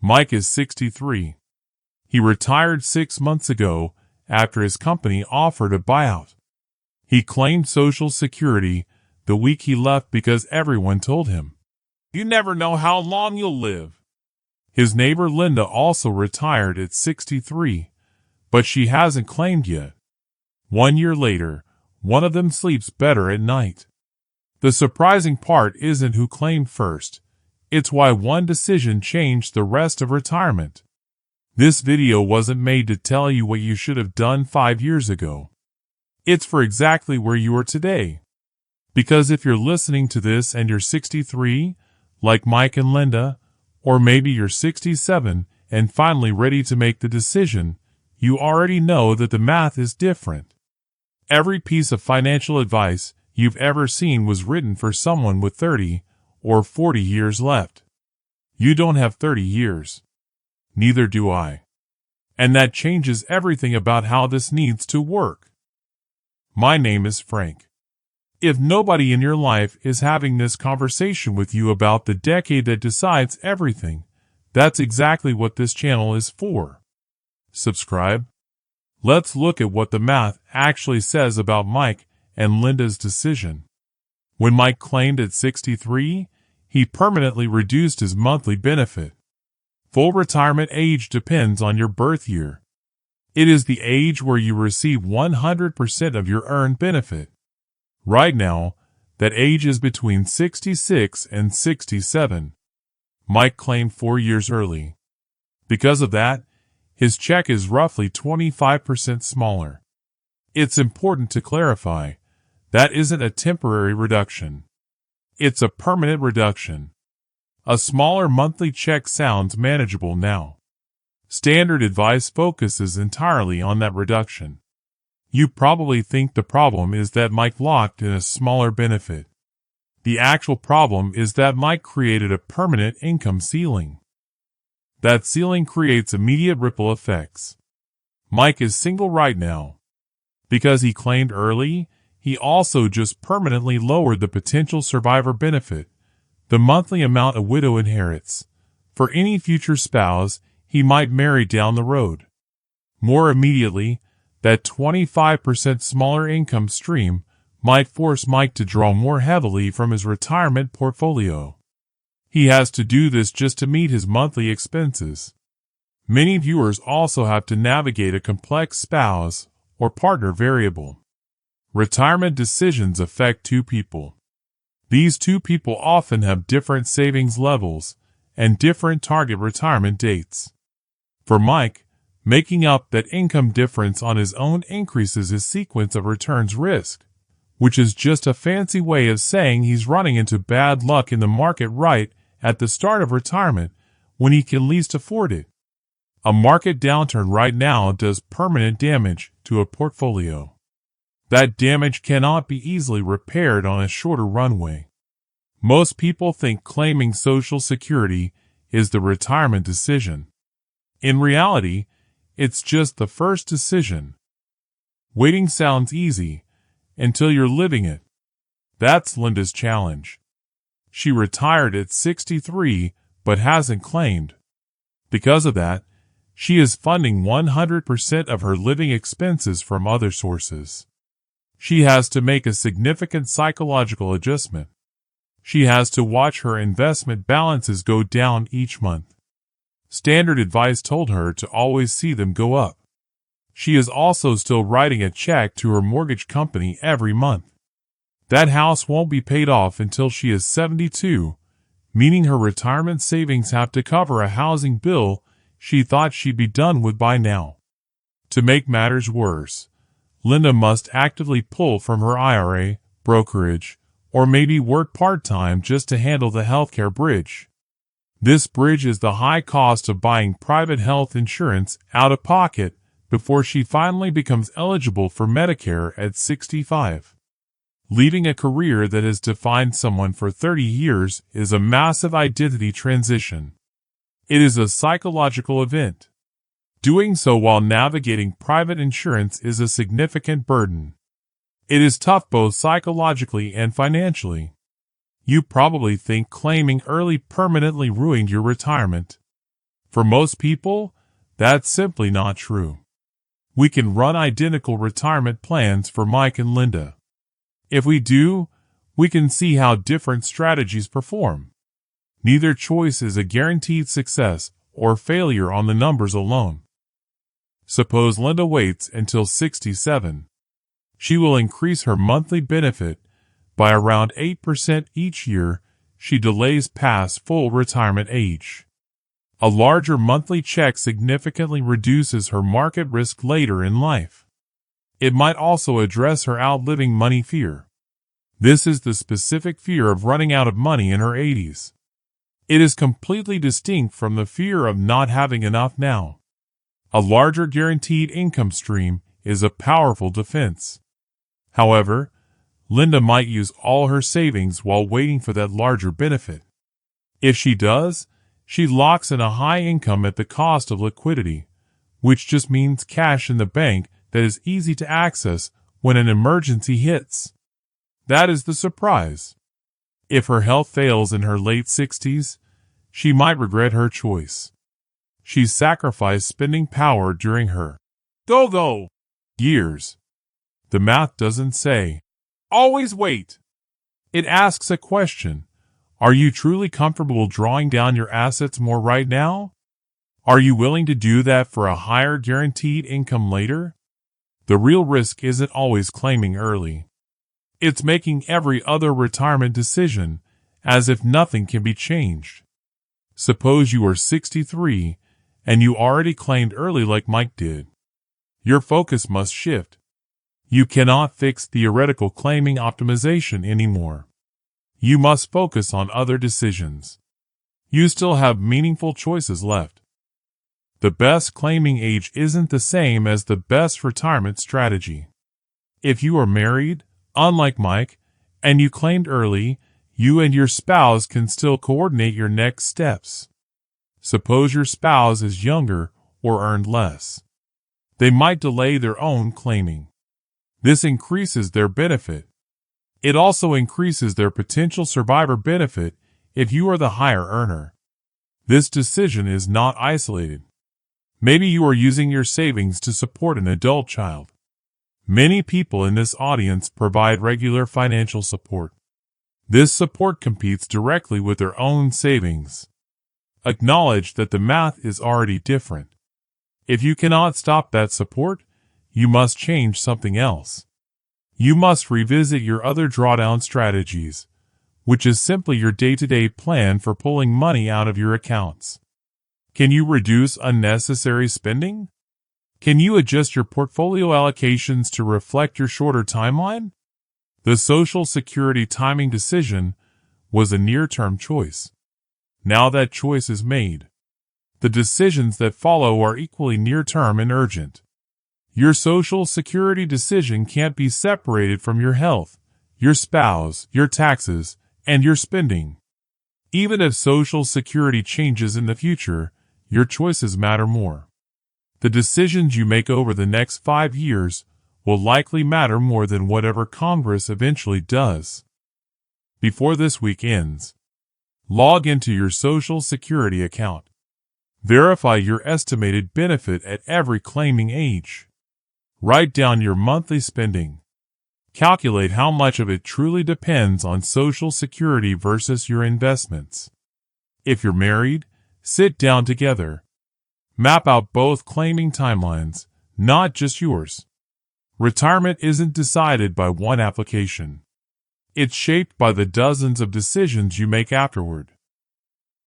Mike is 63. He retired 6 months ago after his company offered a buyout. He claimed Social Security the week he left because everyone told him, "You never know how long you'll live." His neighbor Linda also retired at 63, but she hasn't claimed yet. 1 year later, one of them sleeps better at night. The surprising part isn't who claimed first, it's why one decision changed the rest of retirement. This video wasn't made to tell you what you should have done 5 years ago. It's for exactly where you are today. Because if you're listening to this and you're 63, like Mike and Linda, or maybe you're 67 and finally ready to make the decision, you already know that the math is different. Every piece of financial advice you've ever seen was written for someone with 30 or 40 years left. You don't have 30 years. Neither do I. And that changes everything about how this needs to work. My name is Frank. If nobody in your life is having this conversation with you about the decade that decides everything, that's exactly what this channel is for. Subscribe. Let's look at what the math actually says about Mike and Linda's decision. When Mike claimed at 63, he permanently reduced his monthly benefit. Full retirement age depends on your birth year. It is the age where you receive 100% of your earned benefit. Right now, that age is between 66 and 67. Mike claimed 4 years early. Because of that, his check is roughly 25% smaller. It's important to clarify, that isn't a temporary reduction. It's a permanent reduction. A smaller monthly check sounds manageable now. Standard advice focuses entirely on that reduction. You probably think the problem is that Mike locked in a smaller benefit. The actual problem is that Mike created a permanent income ceiling. That ceiling creates immediate ripple effects. Mike is single right now. Because he claimed early, he also just permanently lowered the potential survivor benefit, the monthly amount a widow inherits, for any future spouse he might marry down the road. More immediately, that 25% smaller income stream might force Mike to draw more heavily from his retirement portfolio. He has to do this just to meet his monthly expenses. Many viewers also have to navigate a complex spouse or partner variable. Retirement decisions affect two people. These two people often have different savings levels and different target retirement dates. For Mike, making up that income difference on his own increases his sequence of returns risk, which is just a fancy way of saying he's running into bad luck in the market right at the start of retirement when he can least afford it. A market downturn right now does permanent damage to a portfolio. That damage cannot be easily repaired on a shorter runway. Most people think claiming Social Security is the retirement decision. In reality, it's just the first decision. Waiting sounds easy until you're living it. That's Linda's challenge. She retired at 63 but hasn't claimed. Because of that, she is funding 100% of her living expenses from other sources. She has to make a significant psychological adjustment. She has to watch her investment balances go down each month. Standard advice told her to always see them go up. She is also still writing a check to her mortgage company every month. That house won't be paid off until she is 72, meaning her retirement savings have to cover a housing bill she thought she'd be done with by now. To make matters worse, Linda must actively pull from her IRA, brokerage, or maybe work part-time just to handle the healthcare bridge. This bridge is the high cost of buying private health insurance out of pocket before she finally becomes eligible for Medicare at 65. Leaving a career that has defined someone for 30 years is a massive identity transition. It is a psychological event. Doing so while navigating private insurance is a significant burden. It is tough both psychologically and financially. You probably think claiming early permanently ruined your retirement. For most people, that's simply not true. We can run identical retirement plans for Mike and Linda. If we do, we can see how different strategies perform. Neither choice is a guaranteed success or failure on the numbers alone. Suppose Linda waits until 67. She will increase her monthly benefit by around 8% each year she delays past full retirement age. A larger monthly check significantly reduces her market risk later in life. It might also address her outliving money fear. This is the specific fear of running out of money in her 80s. It is completely distinct from the fear of not having enough now. A larger guaranteed income stream is a powerful defense. However, Linda might use all her savings while waiting for that larger benefit. If she does, she locks in a high income at the cost of liquidity, which just means cash in the bank that is easy to access when an emergency hits. That is the surprise. If her health fails in her late 60s, she might regret her choice. She sacrificed spending power during her go-go years. The math doesn't say, always wait. It asks a question. Are you truly comfortable drawing down your assets more right now? Are you willing to do that for a higher guaranteed income later? The real risk isn't always claiming early. It's making every other retirement decision as if nothing can be changed. Suppose you are 63 and you already claimed early like Mike did. Your focus must shift. You cannot fix theoretical claiming optimization anymore. You must focus on other decisions. You still have meaningful choices left. The best claiming age isn't the same as the best retirement strategy. If you are married, unlike Mike, and you claimed early, you and your spouse can still coordinate your next steps. Suppose your spouse is younger or earned less. They might delay their own claiming. This increases their benefit. It also increases their potential survivor benefit if you are the higher earner. This decision is not isolated. Maybe you are using your savings to support an adult child. Many people in this audience provide regular financial support. This support competes directly with their own savings. Acknowledge that the math is already different. If you cannot stop that support, you must change something else. You must revisit your other drawdown strategies, which is simply your day-to-day plan for pulling money out of your accounts. Can you reduce unnecessary spending? Can you adjust your portfolio allocations to reflect your shorter timeline? The Social Security timing decision was a near-term choice. Now that choice is made. The decisions that follow are equally near-term and urgent. Your Social Security decision can't be separated from your health, your spouse, your taxes, and your spending. Even if Social Security changes in the future, your choices matter more. The decisions you make over the next 5 years will likely matter more than whatever Congress eventually does. Before this week ends, log into your Social Security account. Verify your estimated benefit at every claiming age. Write down your monthly spending. Calculate how much of it truly depends on Social Security versus your investments. If you're married, sit down together. Map out both claiming timelines, not just yours. Retirement isn't decided by one application. It's shaped by the dozens of decisions you make afterward.